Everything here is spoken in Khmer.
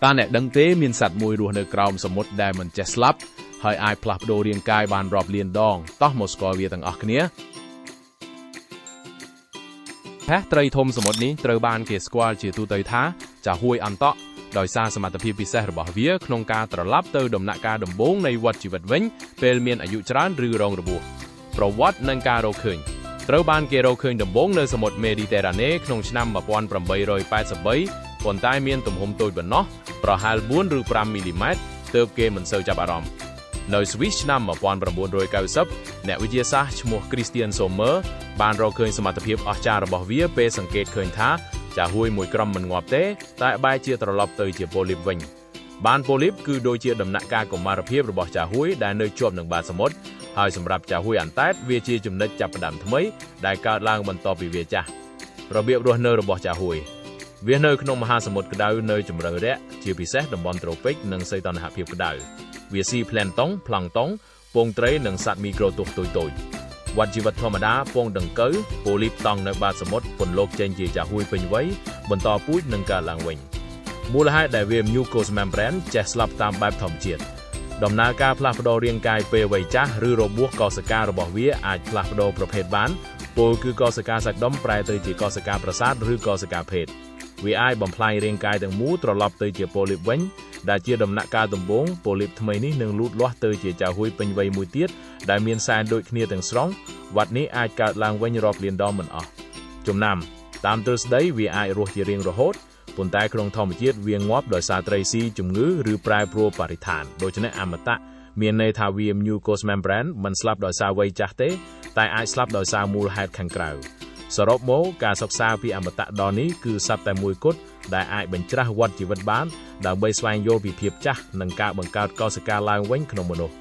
តាអ្នកដឹងទេមានសត្វមួយរស់នៅក្រោមសមុទ្រដែលមិនចេះស្លាប់ហើយអាចផ្លាស់ប្ដូររាងកាយបានរាប់លានដងតោះមកស្គាល់វាទាំងអស់គ្នាផេះត្រីធំសមុទ្រនេះត្រូវបានគេស្គាល់ជាទូទៅថាចាហួយអន្តក់ដោយសារសមត្ថភាពពិសេសរបស់វាក្នុងការត្រឡប់ទៅដំណាក់កាលដំបូងនៃវដ្តជីវិតវិញពេលមានអាយុច្រើនឬរងរបួសប្រវត្តិនិងការរកឃើញត្រូវបានគេរកឃើញដំបូងនៅសមុទ្រមេឌីតេរ៉ាណេក្នុងឆ្នាំ1883ប៉ុន្តែមានទំហំតូចប៉ុណ្ណោះប្រហែល4ឬ5មីលីម៉ែត្រទើបគេមិនសូវចាប់អារម្មណ៍នៅស្វីសឆ្នាំ1990អ្នកវិទ្យាសាស្ត្រឈ្មោះ Christian Sommer បានរកឃើញសមត្ថភាពអស្ចារ្យរបស់វាពេលសង្កេតឃើញថាចាហួយមួយក្រុមមិនងាប់ទេតែបែរជាត្រឡប់ទៅជាប៉ូលីបវិញបានប៉ូលីបគឺដូចជាដំណាក់កាលកុមារភាពរបស់ចាហួយដែលនៅជាប់នឹងបាតសមុទ្រហើយសម្រាប់ចាហួយអន្តែតវាជាចំណុចចាប់ផ្ដើមថ្មីដែលកើតឡើងបន្ទាប់ពីវាចាស់របៀបរស់នៅរបស់ចាហួយវានៅក្នុងមហាសមុទ្រក្តៅនៅជម្រៅរាក់ជាពិសេសតំបន់ត្រូពិកនិងសីតុណ្ហភាពក្តៅវាស៊ីផ្លែនតុងប្លង់តុងពងត្រីនិងសត្វមីក្រូទោសតូចៗវដ្តជីវិតធម្មតាពងដង្កូវប៉ូលីបតង់នៅបាតសមុទ្រពន្លកចេញជាចាហួយពេញវ័យបន្តពូជនិងកើតឡើងវិញមូលហេតុដែលវា mucous membrane ចេះស្លាប់តាមបែបធម្មជាតិដំណើរការផ្លាស់ប្ដូររាងកាយពេលវ័យចាស់ឬរបួសកោសិការបស់វាអាចផ្លាស់ប្ដូរប្រភេទបានពោលគឺកោសិកាសាច់ដុំប្រែទៅជាកោសិកាប្រសាទឬកោសិកាភេទវាអាចបំផ្លាញរាងកាយទាំងមូលត្រឡប់ទៅជាប៉ូលីបវិញដែលជាដំណាក់កាលដំបូងប៉ូលីបថ្មីនេះនឹងលូតលាស់ទៅជាចាហួយពេញវ័យមួយទៀតដែលមានសែនដូចគ្នាទាំងស្រុងវដ្តនេះអាចកើតឡើងវិញរាប់លានដងមិនអស់ចំណាំតាមទ្រឹស្ដីវាអាចរស់ជារៀងរហូតប៉ុន្តែក្នុងធម្មជាតិវាងាប់ដោយសារត្រីស៊ីជំងឺឬប្រែប្រួលបរិស្ថានដូច្នេះអមតៈមានន័យថាវា mucous membrane មិនស្លាប់ដោយសារវ័យចាស់ទេតែអាចស្លាប់ដោយសារមូលហេតុខាងក្រៅសរុបមកការសិក្សាពីអមតៈដ៏នេះគឺសត្វតែមួយគត់ដែលអាចបញ្ច្រាស់វដ្តជីវិតបានដើម្បីស្វែងយល់ពីភាពចាស់និងការបង្កើតកោសិកាឡើងវិញក្នុងមនុស្ស